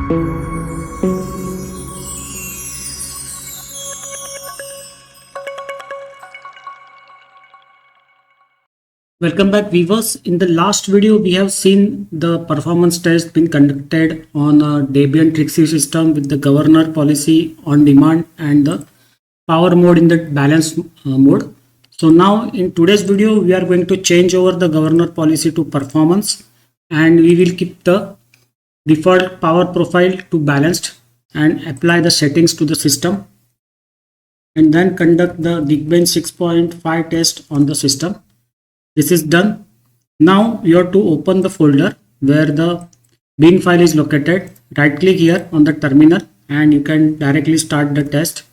Welcome back, viewers. In the last video, we have seen the performance test being conducted on a Debian Trixie system with the governor policy on demand and the power mode in the balance mode. So now in today's video, we are going to change over the governor policy to performance, and we will keep the default power profile to balanced and apply the settings to the system, and then conduct the Geekbench 6.5 test on the system. This is done. Now you have to open the folder where the bin file is located. Right click here on the terminal and you can directly start the test.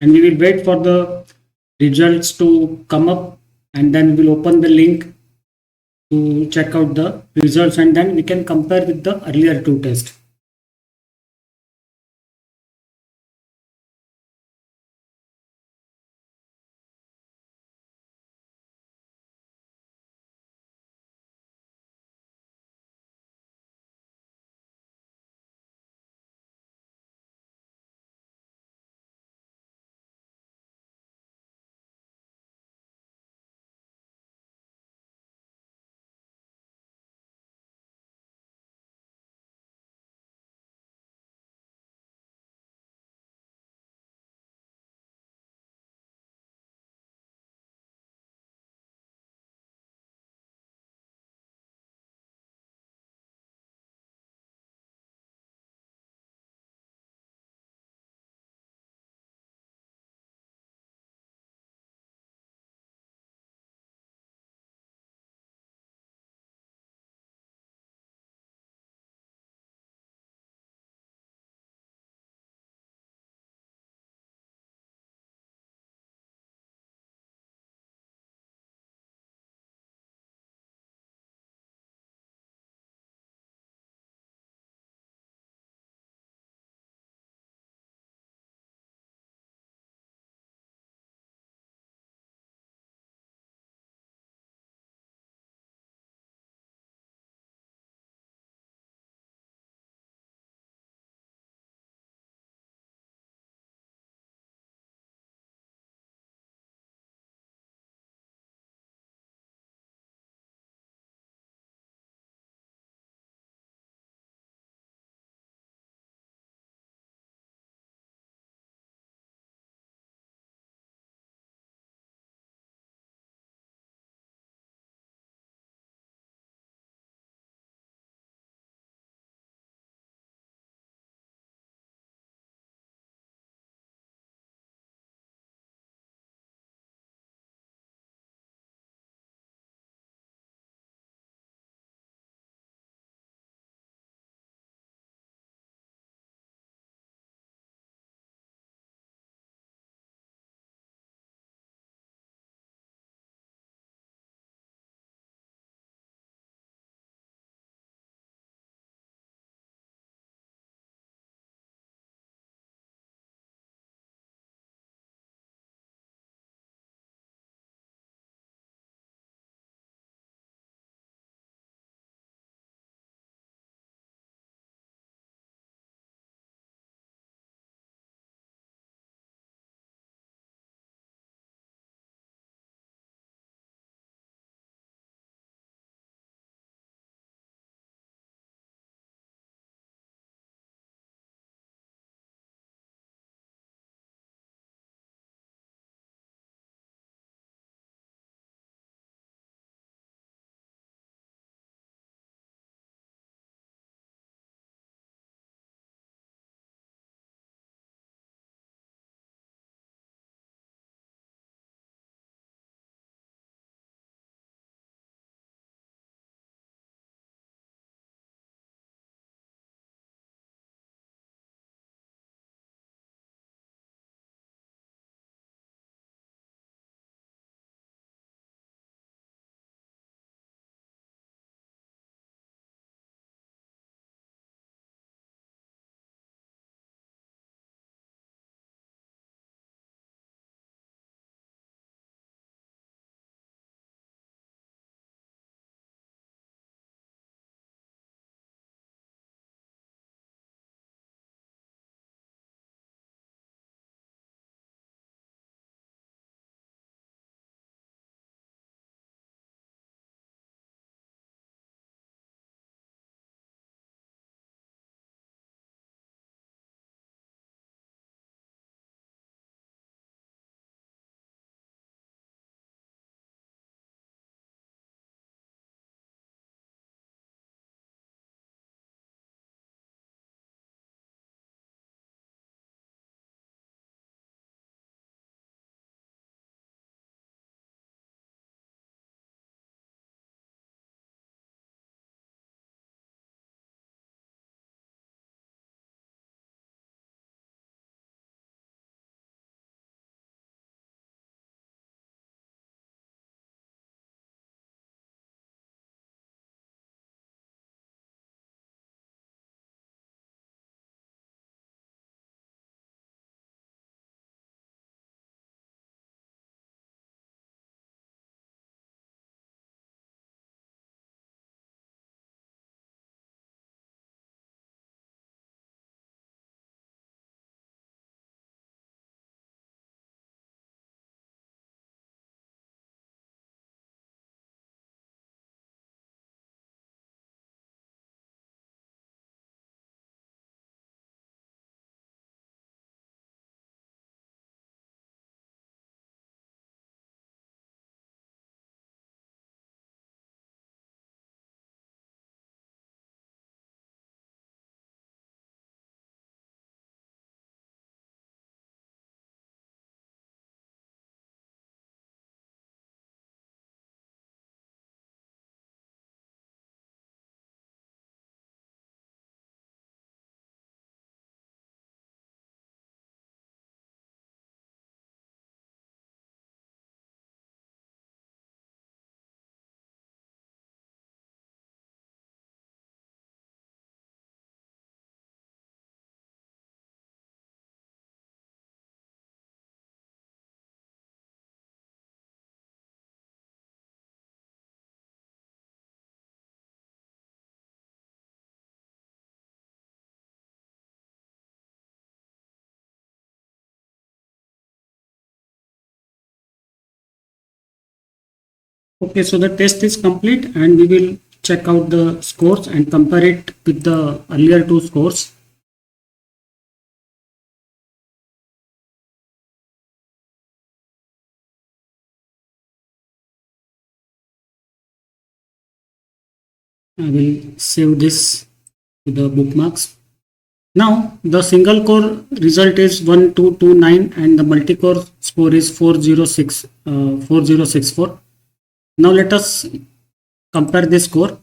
And we will wait for the results to come up, and then we will open the link to check out the results, and then we can compare with the earlier two tests. Okay, so the test is complete and we will check out the scores and compare it with the earlier two scores. I will save this to the bookmarks. Now the single core result is 1229 and the multi-core score is 4064. Now let us compare this score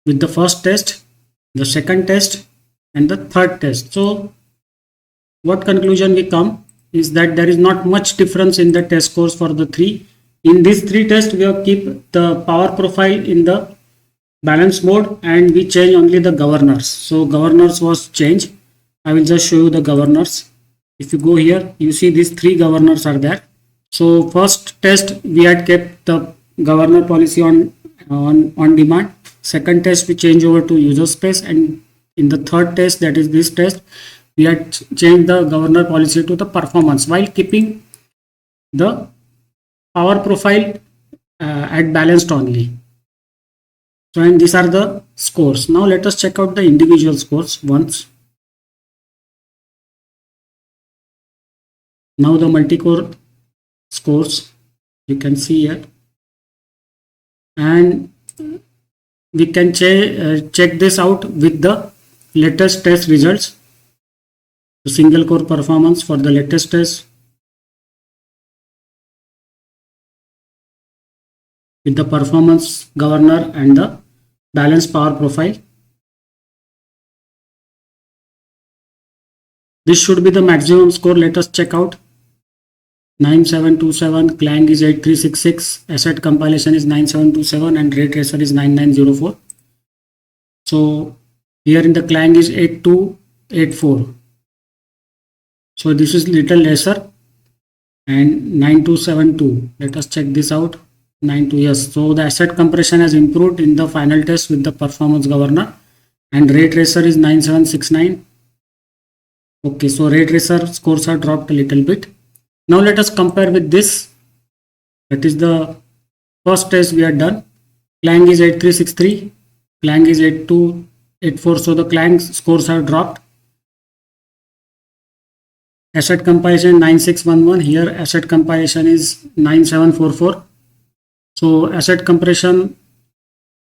with the first test, the second test and the third test. So what conclusion we come is that there is not much difference in the test scores for the three. In these three tests we have keep the power profile in the balance mode and we change only the governors. So governors was changed. I will just show you the governors. If you go here, you see these three governors are there. So first test we had kept the governor policy on demand. Second test we change over to user space, and in the third test, that is this test, we had changed the governor policy to the performance while keeping the power profile at balanced only. So, and these are the scores. Now let us check out the individual scores once. Now the multi-core scores you can see here, and we can check this out with the latest test results. The single core performance for the latest test with the performance governor and the balanced power profile. This should be the maximum score. Let us check out. 9727, Clang is 8366, asset compilation is 9727 and ray tracer is 9904. So here in the Clang is 8284. So this is little lesser, and 9272. Let us check this out. 92, yes. So the asset compression has improved in the final test with the performance governor, and ray tracer is 9769. Okay, so ray tracer scores are dropped a little bit. Now let us compare with this. That is the first test we had done. Clang is 8363, Clang is 8284. So the Clang scores are dropped. Asset compilation 9611. Here asset compilation is 9744. So asset compression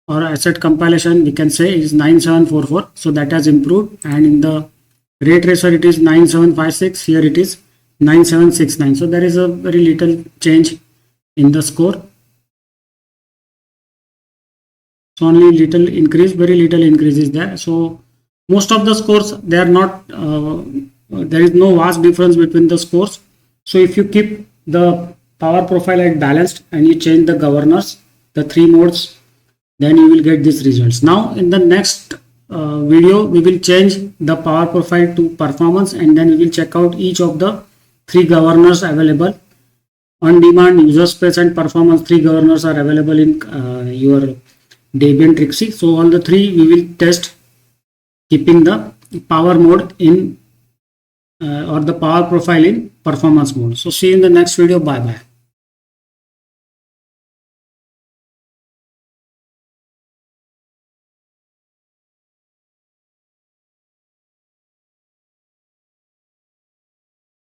or asset compilation we can say is 9744. So that has improved, and in the ray tracer it is 9756. Here it is 9769. So there is a very little change in the score. So only little increase, very little increase is there. So most of the scores, they are not, there is no vast difference between the scores. So if you keep the power profile at balanced and you change the governors, the three modes, then you will get these results. Now in the next video, we will change the power profile to performance, and then we will check out each of the three governors available. On demand, user space and performance, three governors are available in your Debian Trixie. So all the three we will test keeping the power mode in or the power profile in performance mode. So see you in the next video. Bye bye.